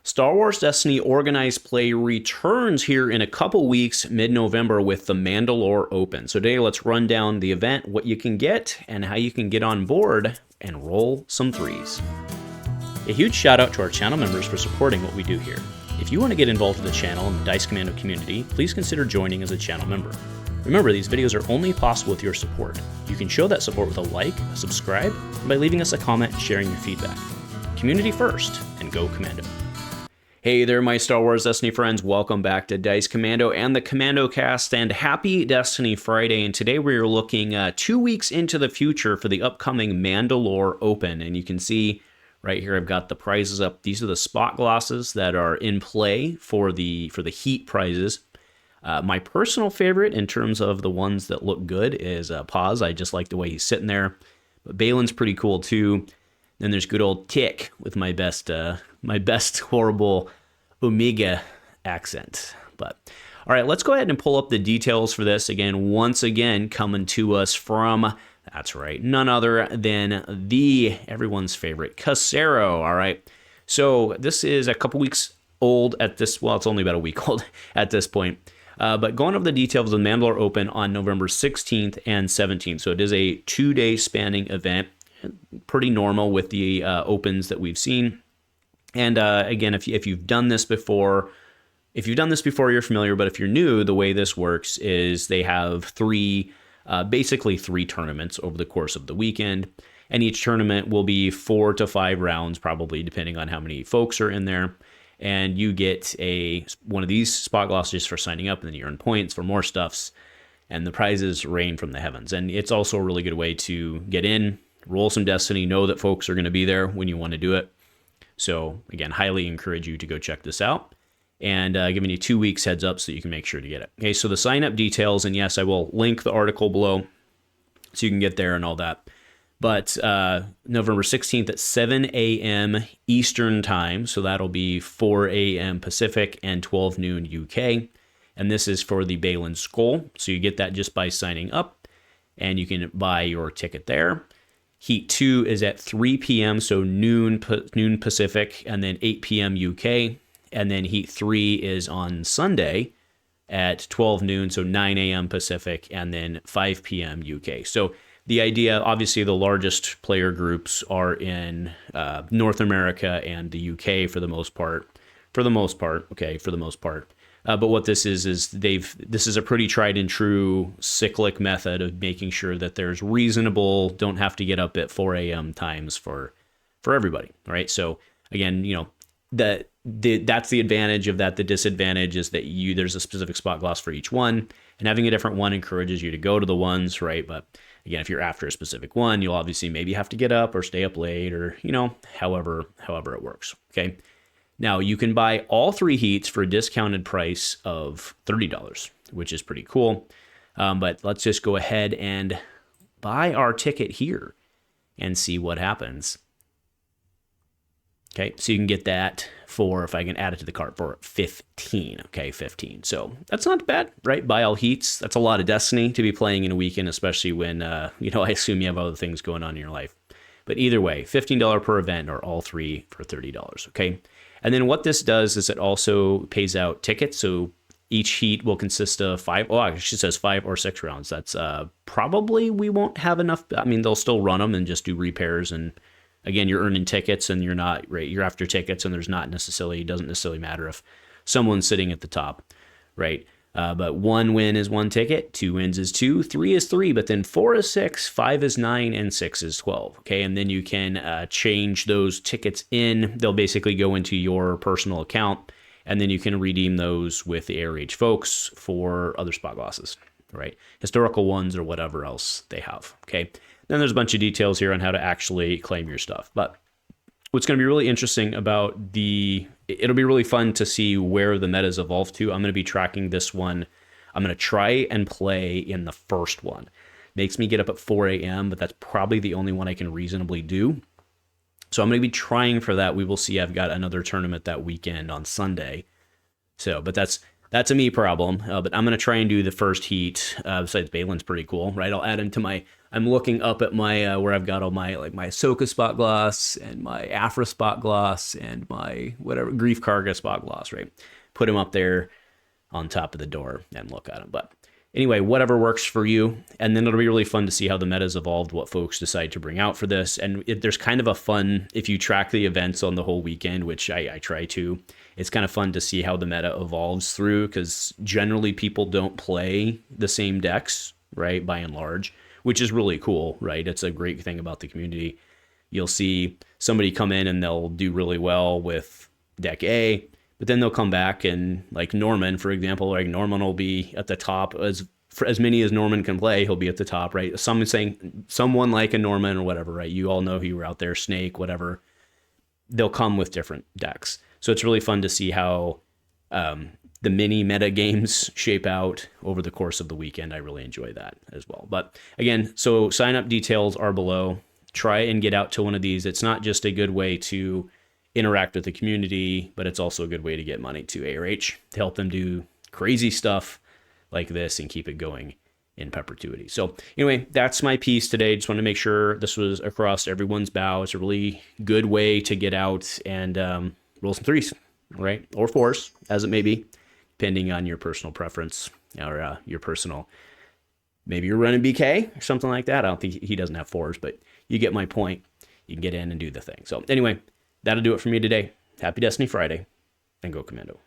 Star Wars Destiny Organized Play returns here in a couple weeks, mid-November, with the Mandalore Open. So today, let's run down the event, what you can get, and how you can get on board and roll some threes. A huge shout out to our channel members for supporting what we do here. If you want to get involved with the channel and the Dice Commando community, please consider joining as a channel member. Remember, these videos are only possible with your support. You can show that support with a like, a subscribe, and by leaving us a comment and sharing your feedback. Community first, and go Commando. Hey there, my Star Wars Destiny friends. Welcome back to Dice Commando and the Commando Cast, and happy Destiny Friday. And today we are looking 2 weeks into the future for the upcoming Mandalore Open. And you can see right here, I've got the prizes up. These are the spot glosses that are in play for the heat prizes. My personal favorite in terms of the ones that look good is Paz. I just like the way he's sitting there. But Balin's pretty cool too. Then there's good old Tick with my best horrible Omega accent. But all right, let's go ahead and pull up the details for this again. Once again, coming to us from, that's right, none other than everyone's favorite Casero. All right, so this is a couple weeks old at this. Well, it's only about a week old at this point. But going over the details of the Mandalore Open on November 16th and 17th. So it is a 2-day spanning event. Pretty normal with the opens that we've seen. And again, if you've done this before, you're familiar. But if you're new, the way this works is they have basically three tournaments over the course of the weekend. And each tournament will be 4 to 5 rounds, probably depending on how many folks are in there. And you get one of these spot glosses for signing up, and then you earn points for more stuffs. And the prizes rain from the heavens. And it's also a really good way to get in, roll some Destiny, know that folks are going to be there when you want to do it. So again, highly encourage you to go check this out, and giving you 2 weeks heads up so you can make sure to get it. Okay, so the sign up details, and yes, I will link the article below so you can get there and all that. But November 16th at 7 a.m. Eastern time, so that'll be 4 a.m. Pacific and 12 noon UK. And this is for the Balen Skull, so you get that just by signing up, and you can buy your ticket there. Heat 2 is at 3 p.m., so noon Pacific, and then 8 p.m. UK. And then Heat 3 is on Sunday at 12 noon, so 9 a.m. Pacific, and then 5 p.m. UK. So the idea, obviously, the largest player groups are in North America and the UK for the most part. But what this is this is a pretty tried and true cyclic method of making sure that there's reasonable, don't have to get up at 4 a.m. times for everybody, right? So again, that's the advantage of that. The disadvantage is that there's a specific spot gloss for each one, and having a different one encourages you to go to the ones, right? But again, if you're after a specific one, you'll obviously maybe have to get up or stay up late, or however it works. Okay. Now, you can buy all 3 heats for a discounted price of $30, which is pretty cool. But let's just go ahead and buy our ticket here and see what happens. Okay, so you can get that for, if I can add it to the cart, for 15. Okay, 15. So that's not bad, right? Buy all heats. That's a lot of Destiny to be playing in a weekend, especially when, I assume you have other things going on in your life. But either way, $15 per event, or all 3 for $30, okay? And then what this does is it also pays out tickets. So each heat will consist of 5. Oh, actually it says 5 or 6 rounds. That's probably, we won't have enough. I mean, they'll still run them and just do repairs. And again, you're earning tickets, and you're after tickets, and it doesn't necessarily matter if someone's sitting at the top, right? But 1 win is 1 ticket, 2 wins is 2, 3 is 3, but then 4 is 6, 5 is 9, and 6 is 12. Okay, and then you can change those tickets in. They'll basically go into your personal account, and then you can redeem those with the ARH folks for other spot glosses, right? Historical ones or whatever else they have. Okay, then there's a bunch of details here on how to actually claim your stuff. But what's going to be really interesting about it'll be really fun to see where the metas evolve to. I'm going to be tracking this one. I'm going to try and play in the first one. Makes me get up at 4 a.m., but that's probably the only one I can reasonably do. So I'm going to be trying for that. We will see. I've got another tournament that weekend on Sunday. So, but that's a me problem. But I'm going to try and do the first heat. Besides, Balin's pretty cool, right? I'll add him to my I'm looking up at my where I've got all my like my Ahsoka spot gloss and my Afra spot gloss and my whatever Grief Karga spot gloss, right? Put them up there on top of the door and look at them. But anyway, whatever works for you. And then it'll be really fun to see how the meta's evolved, what folks decide to bring out for this. And there's kind of a fun, if you track the events on the whole weekend, which I try to, it's kind of fun to see how the meta evolves through, because generally people don't play the same decks, right, by and large, which is really cool, right? It's a great thing about the community. You'll see somebody come in and they'll do really well with deck A, but then they'll come back and, like Norman, for example, like Norman will be at the top for as many as Norman can play. He'll be at the top, right? Someone like a Norman or whatever, right? You all know who were out there, Snake, whatever. They'll come with different decks. So it's really fun to see how the mini meta games shape out over the course of the weekend. I really enjoy that as well. But again, so sign up details are below. Try and get out to one of these. It's not just a good way to interact with the community, but it's also a good way to get money to ARH to help them do crazy stuff like this and keep it going in perpetuity. So anyway, that's my piece today. Just want to make sure this was across everyone's bow. It's a really good way to get out and roll some threes, right? Or fours, as it may be, depending on your personal preference or your personal, maybe you're running BK or something like that. I don't think he doesn't have fours, but you get my point. You can get in and do the thing. So anyway, that'll do it for me today. Happy Destiny Friday, and go Commando.